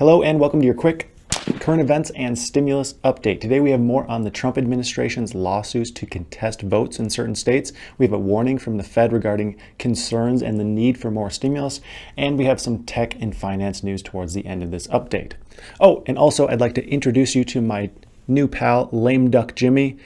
Hello and welcome to your quick current events and stimulus update. Today we have more on the Trump administration's lawsuits to contest votes in certain states. We have a warning from the Fed regarding concerns and the need for more stimulus. And we have some tech and finance news towards the end of this update. Oh, and also I'd like to introduce you to my new pal, Lame Duck Jimmy.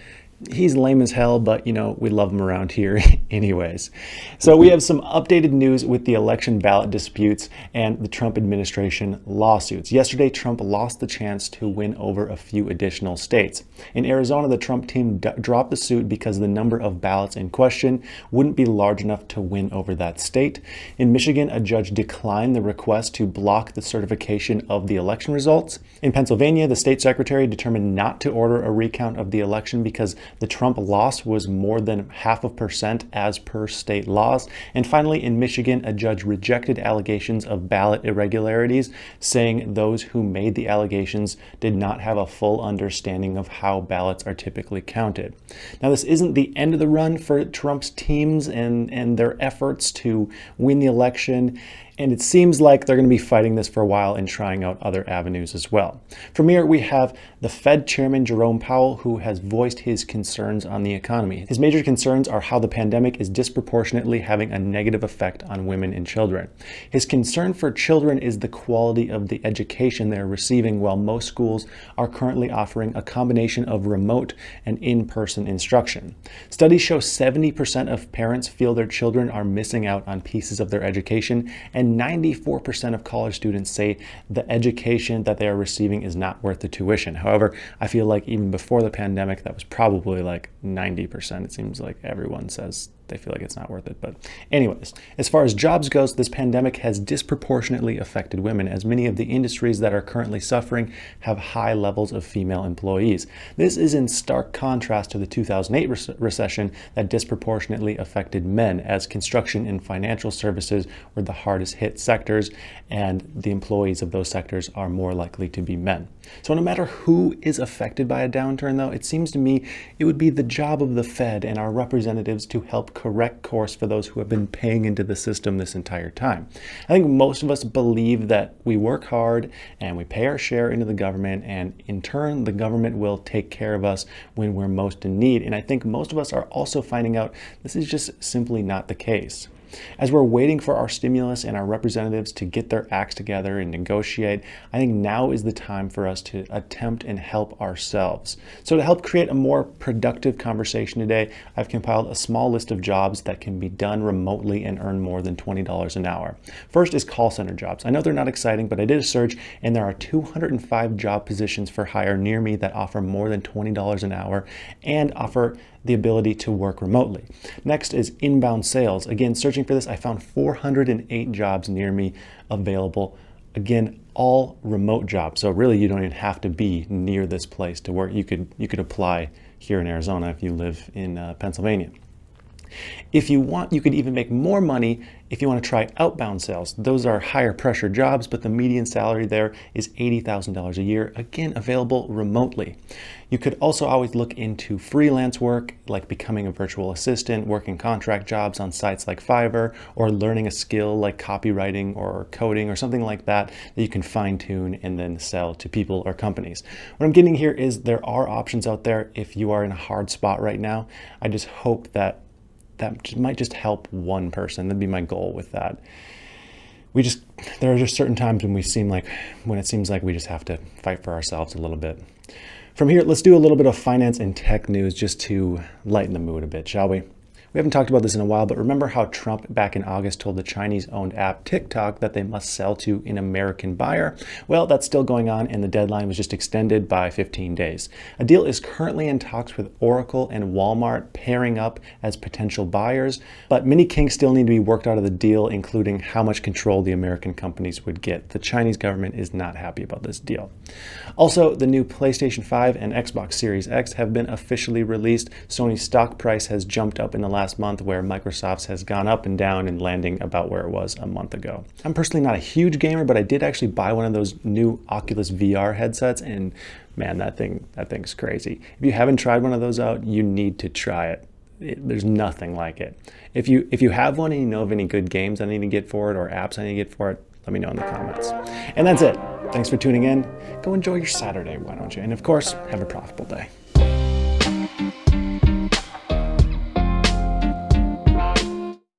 He's lame as hell, but we love him around here anyways. So we have some updated news with the election ballot disputes and the Trump administration lawsuits. Yesterday, Trump lost the chance to win over a few additional states. In Arizona, the Trump team dropped the suit because the number of ballots in question wouldn't be large enough to win over that state. In Michigan, a judge declined the request to block the certification of the election results. In Pennsylvania, the state secretary determined not to order a recount of the election because the Trump loss was more than 0.5% as per state laws. And finally, in Michigan, a judge rejected allegations of ballot irregularities, saying those who made the allegations did not have a full understanding of how ballots are typically counted. Now, this isn't the end of the run for Trump's teams and their efforts to win the election. And it seems like they're going to be fighting this for a while and trying out other avenues as well. From here, we have the Fed Chairman Jerome Powell, who has voiced his concerns on the economy. His major concerns are how the pandemic is disproportionately having a negative effect on women and children. His concern for children is the quality of the education they're receiving, while most schools are currently offering a combination of remote and in-person instruction. Studies show 70% of parents feel their children are missing out on pieces of their education, and 94% of college students say the education that they are receiving is not worth the tuition. However, I feel like even before the pandemic, that was probably like 90%. It seems like everyone says they feel like it's not worth it. But anyways, as far as jobs goes, this pandemic has disproportionately affected women, as many of the industries that are currently suffering have high levels of female employees. This is in stark contrast to the 2008 recession that disproportionately affected men, as construction and financial services were the hardest hit sectors, and the employees of those sectors are more likely to be men. So no matter who is affected by a downturn, though, it seems to me it would be the job of the Fed and our representatives to help correct course for those who have been paying into the system this entire time. I think most of us believe that we work hard and we pay our share into the government, and in turn, the government will take care of us when we're most in need. And I think most of us are also finding out this is just simply not the case. As we're waiting for our stimulus and our representatives to get their acts together and negotiate, I think now is the time for us to attempt and help ourselves. So to help create a more productive conversation today, I've compiled a small list of jobs that can be done remotely and earn more than $20 an hour. First is call center jobs. I know they're not exciting, but I did a search and there are 205 job positions for hire near me that offer more than $20 an hour and offer the ability to work remotely. Next is inbound sales. Again, searching for this, I found 408 jobs near me available. Again, all remote jobs. So really, you don't even have to be near this place to work. You could apply here in Arizona if you live in Pennsylvania. If you want, you could even make more money if you want to try outbound sales. Those are higher pressure jobs, but the median salary there is $80,000 a year, again, available remotely. You could also always look into freelance work, like becoming a virtual assistant, working contract jobs on sites like Fiverr, or learning a skill like copywriting or coding or something like that that you can fine tune and then sell to people or companies. What I'm getting here is there are options out there if you are in a hard spot right now. I just hope that might just help one person. That'd be my goal with that. There are just certain times when it seems like we just have to fight for ourselves a little bit. From here, let's do a little bit of finance and tech news just to lighten the mood a bit, shall we? We haven't talked about this in a while, but remember how Trump back in August told the Chinese-owned app TikTok that they must sell to an American buyer? Well, that's still going on, and the deadline was just extended by 15 days. A deal is currently in talks with Oracle and Walmart pairing up as potential buyers, but many kinks still need to be worked out of the deal, including how much control the American companies would get. The Chinese government is not happy about this deal. Also, the new PlayStation 5 and Xbox Series X have been officially released. Sony's stock price has jumped up in the last month, where Microsoft's has gone up and down and landing about where it was a month ago. I'm personally not a huge gamer, but I did actually buy one of those new Oculus VR headsets, and man, that thing's crazy. If you haven't tried one of those out, you need to try it. There's nothing like it. If you have one and you know of any good games I need to get for it or apps I need to get for it, let me know in the comments. And that's it. Thanks for tuning in. Go enjoy your Saturday, why don't you? And of course, have a profitable day.